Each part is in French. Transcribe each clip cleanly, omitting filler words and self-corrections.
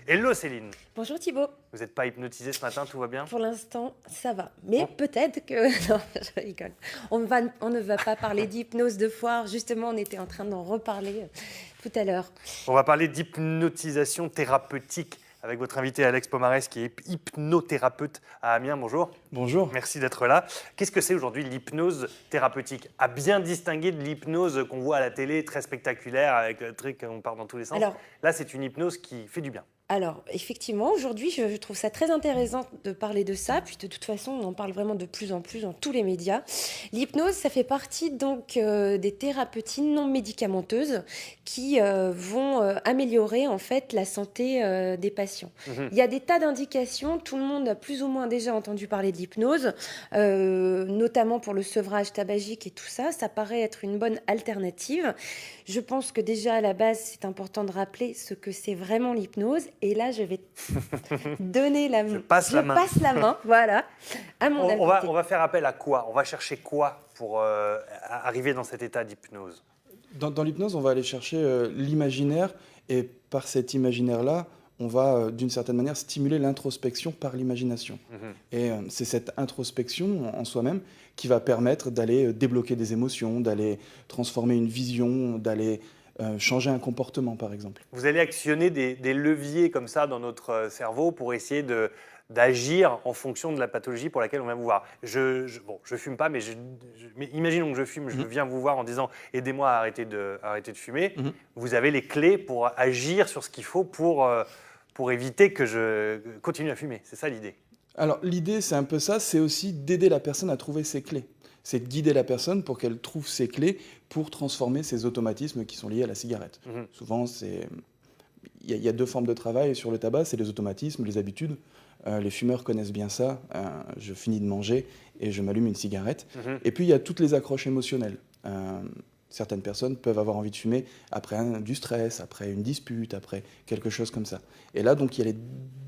Hello Céline, Bonjour Thibaut. vous n'êtes pas hypnotisée ce matin, tout va bien? Pour l'instant, ça va. Mais Bon. peut-être que... Non, je rigole. On ne va pas parler d'hypnose de foire. Justement, on était en train d'en reparler tout à l'heure. On va parler d'hypnotisation thérapeutique avec votre invité Alex Pomarès qui est hypnothérapeute à Amiens. Bonjour. Bonjour. Merci d'être là. Qu'est-ce que c'est aujourd'hui l'hypnose thérapeutique? À bien distinguer de l'hypnose qu'on voit à la télé, très spectaculaire, avec le truc, on part dans tous les sens. Alors, Là, c'est une hypnose qui fait du bien. effectivement, aujourd'hui, je trouve ça très intéressant de parler de ça. Puis de toute façon, on en parle vraiment de plus en plus dans tous les médias. L'hypnose, ça fait partie donc des thérapeutiques non médicamenteuses qui vont améliorer en fait la santé des patients. Il y a des tas d'indications. Tout le monde a plus ou moins déjà entendu parler de l'hypnose, notamment pour le sevrage tabagique et tout ça. Ça paraît être une bonne alternative. Je pense que déjà à la base, c'est important de rappeler ce que c'est vraiment l'hypnose. Et là, je vais donner la main. Je passe la main, voilà, à mon invité. On va faire appel à quoi? On va chercher quoi pour arriver dans cet état d'hypnose? Dans l'hypnose, on va aller chercher l'imaginaire et par cet imaginaire-là, on va d'une certaine manière stimuler l'introspection par l'imagination. Et c'est cette introspection en soi-même qui va permettre d'aller débloquer des émotions, d'aller transformer une vision, d'aller changer un comportement, par exemple. Vous allez actionner des leviers comme ça dans notre cerveau pour essayer d'agir en fonction de la pathologie pour laquelle on vient vous voir. Je fume pas, mais imaginons que je fume, je viens vous voir en disant « aidez-moi à arrêter de fumer ». Vous avez les clés pour agir sur ce qu'il faut pour éviter que je continue à fumer. C'est ça l'idée. Alors l'idée, c'est un peu ça, c'est aussi d'aider la personne à trouver ses clés. C'est de guider la personne pour qu'elle trouve ses clés pour transformer ses automatismes qui sont liés à la cigarette. Souvent, il y a deux formes de travail sur le tabac, c'est les automatismes, les habitudes. Les fumeurs connaissent bien ça. Je finis de manger et je m'allume une cigarette. Et puis, il y a toutes les accroches émotionnelles. Certaines personnes peuvent avoir envie de fumer après du stress, après une dispute, après quelque chose comme ça. Et là, donc, il y a les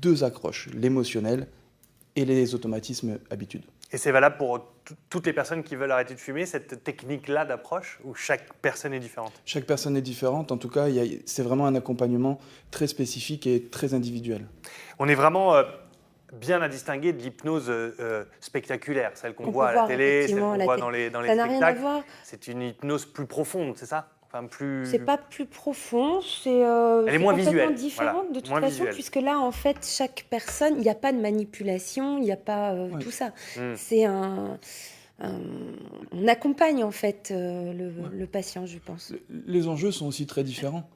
deux accroches, l'émotionnel et les automatismes habitudes. Et c'est valable pour toutes les personnes qui veulent arrêter de fumer, cette technique-là d'approche, où chaque personne est différente? Chaque personne est différente. En tout cas, c'est vraiment un accompagnement très spécifique et très individuel. On est vraiment bien à distinguer de l'hypnose spectaculaire, celle qu'on voit à la télé, celle qu'on voit dans les Ça n'a spectacles. rien à voir. C'est une hypnose plus profonde, c'est ça? Enfin, plus... C'est pas plus profond, c'est Elle est moins complètement différente différent de toute façon, puisque là, en fait, chaque personne, il n'y a pas de manipulation, il n'y a pas tout ça. C'est on accompagne, en fait, le patient, je pense. Les enjeux sont aussi très différents.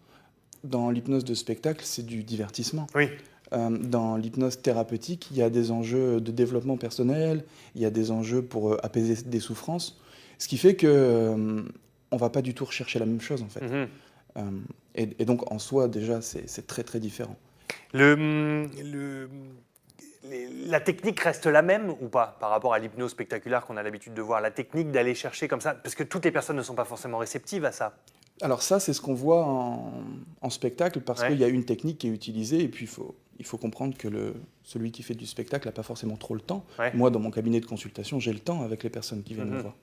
Dans l'hypnose de spectacle, c'est du divertissement. Oui. Dans l'hypnose thérapeutique, il y a des enjeux de développement personnel, il y a des enjeux pour apaiser des souffrances, ce qui fait que on ne va pas du tout rechercher la même chose, en fait. Et donc, en soi, déjà, c'est très, très différent. La technique reste la même ou pas par rapport à l'hypnose spectaculaire qu'on a l'habitude de voir? La technique d'aller chercher comme ça, parce que toutes les personnes ne sont pas forcément réceptives à ça. Alors ça, c'est ce qu'on voit en spectacle, parce qu'il y a une technique qui est utilisée, et puis il faut comprendre que celui qui fait du spectacle n'a pas forcément trop le temps. Moi, dans mon cabinet de consultation, j'ai le temps avec les personnes qui viennent me voir.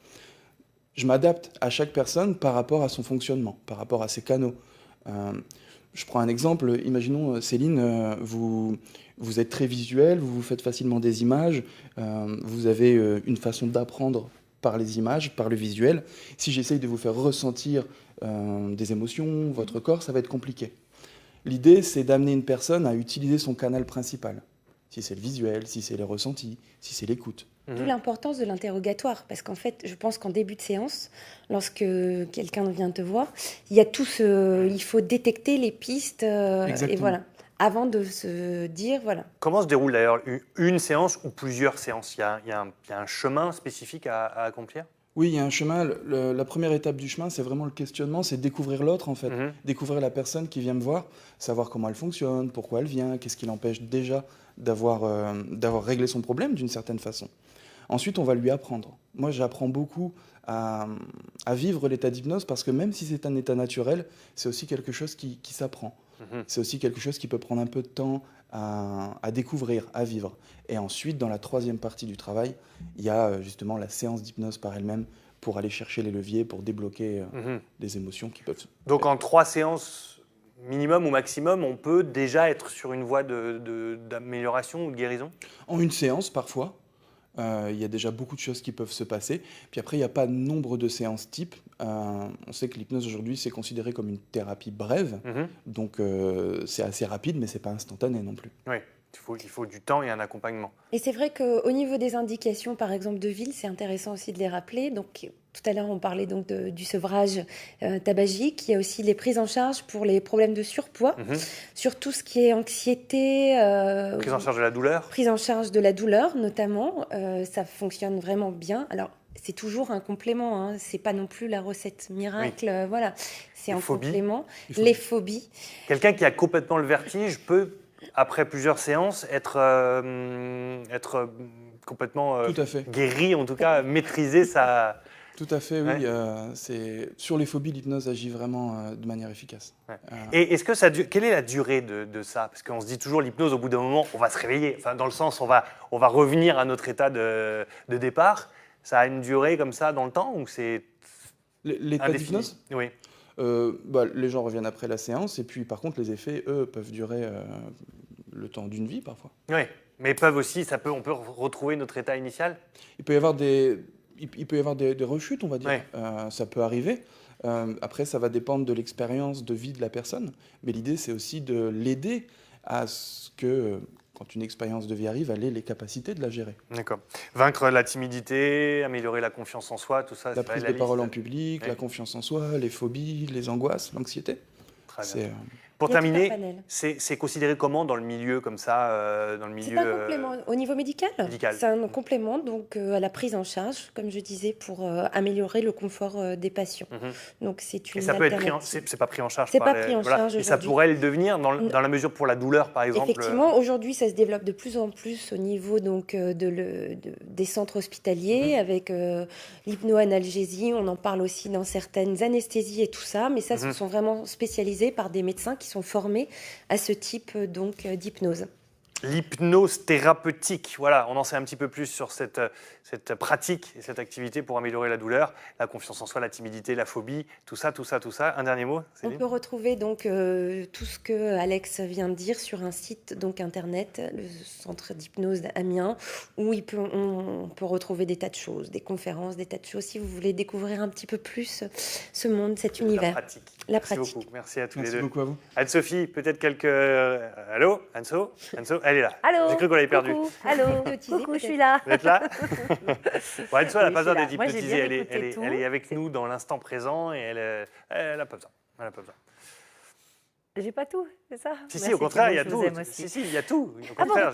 Je m'adapte à chaque personne par rapport à son fonctionnement, par rapport à ses canaux. Je prends un exemple, imaginons Céline, vous êtes très visuelle, vous faites facilement des images, vous avez une façon d'apprendre par les images, par le visuel. Si j'essaye de vous faire ressentir des émotions, votre corps, ça va être compliqué. L'idée, c'est d'amener une personne à utiliser son canal principal. Si c'est le visuel, si c'est les ressentis, si c'est l'écoute. D'où l'importance de l'interrogatoire, parce qu'en fait, je pense qu'en début de séance, lorsque quelqu'un vient te voir, il y a tout il faut détecter les pistes, et voilà, avant de se dire, voilà. Comment se déroule d'ailleurs une séance ou plusieurs séances? Il y a un chemin spécifique à accomplir? Oui, il y a un chemin. La première étape du chemin, c'est vraiment le questionnement, c'est découvrir l'autre, en fait. Découvrir la personne qui vient me voir, savoir comment elle fonctionne, pourquoi elle vient, qu'est-ce qui l'empêche déjà d'avoir réglé son problème d'une certaine façon. Ensuite, on va lui apprendre. Moi, j'apprends beaucoup à vivre l'état d'hypnose parce que même si c'est un état naturel, c'est aussi quelque chose qui s'apprend. C'est aussi quelque chose qui peut prendre un peu de temps à découvrir, à vivre. Et ensuite, dans la troisième partie du travail, il y a justement la séance d'hypnose par elle-même pour aller chercher les leviers, pour débloquer des émotions qui peuvent... Donc en 3 séances minimum ou maximum, on peut déjà être sur une voie d'amélioration ou de guérison? En une séance, parfois. Il y a déjà beaucoup de choses qui peuvent se passer. Puis après, il n'y a pas nombre de séances type. On sait que l'hypnose aujourd'hui, c'est considéré comme une thérapie brève. Donc c'est assez rapide, mais ce n'est pas instantané non plus. Oui, il faut du temps et un accompagnement. Et c'est vrai qu'au niveau des indications, par exemple, de ville, c'est intéressant aussi de les rappeler. Donc, tout à l'heure, on parlait donc du sevrage tabagique. Il y a aussi les prises en charge pour les problèmes de surpoids, sur tout ce qui est anxiété. Prise en charge de la douleur. Prise en charge de la douleur, notamment. Ça fonctionne vraiment bien. Alors, c'est toujours un complément. Hein. C'est pas non plus la recette miracle. Voilà, c'est un complément. Les phobies. Quelqu'un qui a complètement le vertige peut, après plusieurs séances, être complètement guéri, en tout cas maîtriser sa... Tout à fait, oui. Sur les phobies, l'hypnose agit vraiment de manière efficace. Ouais. Et quelle est la durée de ça? Parce qu'on se dit toujours, l'hypnose, au bout d'un moment, on va se réveiller. Enfin, dans le sens, on va revenir à notre état de départ. Ça a une durée comme ça dans le temps ou c'est l'état d'hypnose? Oui. Les gens reviennent après la séance et puis par contre les effets, eux, peuvent durer le temps d'une vie parfois. Oui, mais peuvent aussi, on peut retrouver notre état initial? Il peut y avoir des rechutes, on va dire. Ça peut arriver. Après, ça va dépendre de l'expérience de vie de la personne. Mais l'idée, c'est aussi de l'aider à ce que, quand une expérience de vie arrive, elle ait les capacités de la gérer. D'accord. Vaincre la timidité, améliorer la confiance en soi, tout ça. La prise de parole en public, la confiance en soi, les phobies, les angoisses, l'anxiété. Très bien. Pour terminer, c'est considéré comment dans le milieu comme ça, dans le milieu? C'est un complément au niveau médical. C'est un complément donc à la prise en charge, comme je disais, pour améliorer le confort des patients. Donc c'est une. Et ça peut être c'est pas pris en charge. C'est pas pris en charge. Et ça pourrait le devenir dans la mesure pour la douleur, par exemple. Effectivement, aujourd'hui, ça se développe de plus en plus au niveau donc des centres hospitaliers avec l'hypnoanalgésie. On en parle aussi dans certaines anesthésies et tout ça, mais ça, ce sont vraiment spécialisés par des médecins qui sont formés à ce type donc d'hypnose. L'hypnose thérapeutique, voilà, on en sait un petit peu plus sur cette pratique et cette activité pour améliorer la douleur, la confiance en soi, la timidité, la phobie, tout ça. Un dernier mot, Céline? On peut retrouver donc tout ce que Alex vient de dire sur un site donc internet, le centre d'hypnose d'Amiens, où on peut retrouver des tas de choses, des conférences, des tas de choses. Si vous voulez découvrir un petit peu plus ce monde, cet univers. La pratique. Beaucoup. Merci à tous les deux. Merci beaucoup à vous. Anne-Sophie, peut-être quelques... Allô, Anso, elle est là. Allô. J'ai cru qu'on l'avait perdue. Allô, coucou, je suis là. Vous êtes là? Bon, Anso, elle n'a pas besoin d'être hypnotisée. Elle est avec nous dans l'instant présent et elle n'a pas besoin. Elle n'a pas besoin. J'ai pas tout, c'est ça? Si, au contraire, il y a tout. Si, il y a tout. Au contraire,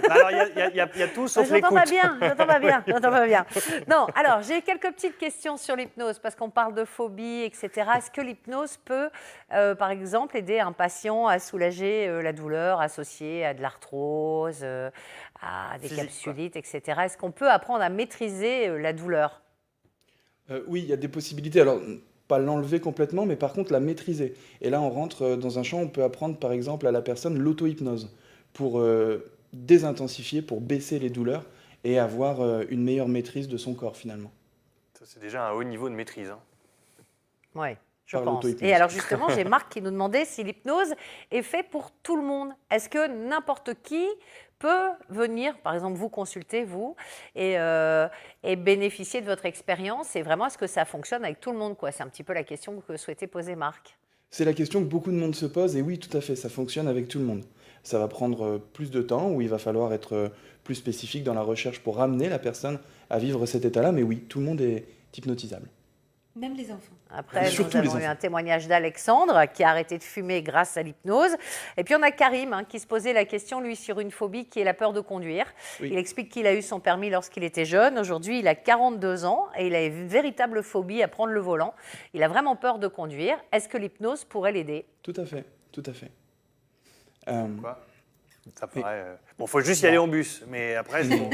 alors il y a tout sauf l'écoute. J'entends pas bien. Non, alors j'ai quelques petites questions sur l'hypnose parce qu'on parle de phobie, etc. Est-ce que l'hypnose peut, par exemple, aider un patient à soulager la douleur associée à de l'arthrose, à des capsulites, etc. Est-ce qu'on peut apprendre à maîtriser la douleur? Oui, il y a des possibilités. Alors, pas l'enlever complètement, mais par contre la maîtriser. Et là, on rentre dans un champ, on peut apprendre par exemple à la personne l'auto-hypnose pour désintensifier, pour baisser les douleurs et avoir une meilleure maîtrise de son corps finalement. Ça, c'est déjà un haut niveau de maîtrise. Hein. Oui, je pense. Et alors justement, j'ai Marc qui nous demandait si l'hypnose est faite pour tout le monde. Est-ce que n'importe qui peut venir, par exemple, vous consulter, vous, et bénéficier de votre expérience? Et vraiment, est-ce que ça fonctionne avec tout le monde, quoi? C'est un petit peu la question que souhaitait poser Marc. C'est la question que beaucoup de monde se pose, et oui, tout à fait, ça fonctionne avec tout le monde. Ça va prendre plus de temps, où il va falloir être plus spécifique dans la recherche pour ramener la personne à vivre cet état-là, mais oui, tout le monde est hypnotisable. Même les enfants. Après, nous avons eu un témoignage d'Alexandre qui a arrêté de fumer grâce à l'hypnose. Et puis on a Karim qui se posait la question, lui, sur une phobie qui est la peur de conduire. Oui. Il explique qu'il a eu son permis lorsqu'il était jeune. Aujourd'hui, il a 42 ans et il a une véritable phobie à prendre le volant. Il a vraiment peur de conduire. Est-ce que l'hypnose pourrait l'aider? Tout à fait, tout à fait. Quoi? Ça paraît... Bon, il faut juste y aller en bus, mais après, c'est bon.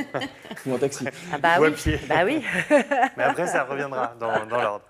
Ou en taxi. Ah bah oui. Bah oui. Mais après, ça reviendra dans l'ordre.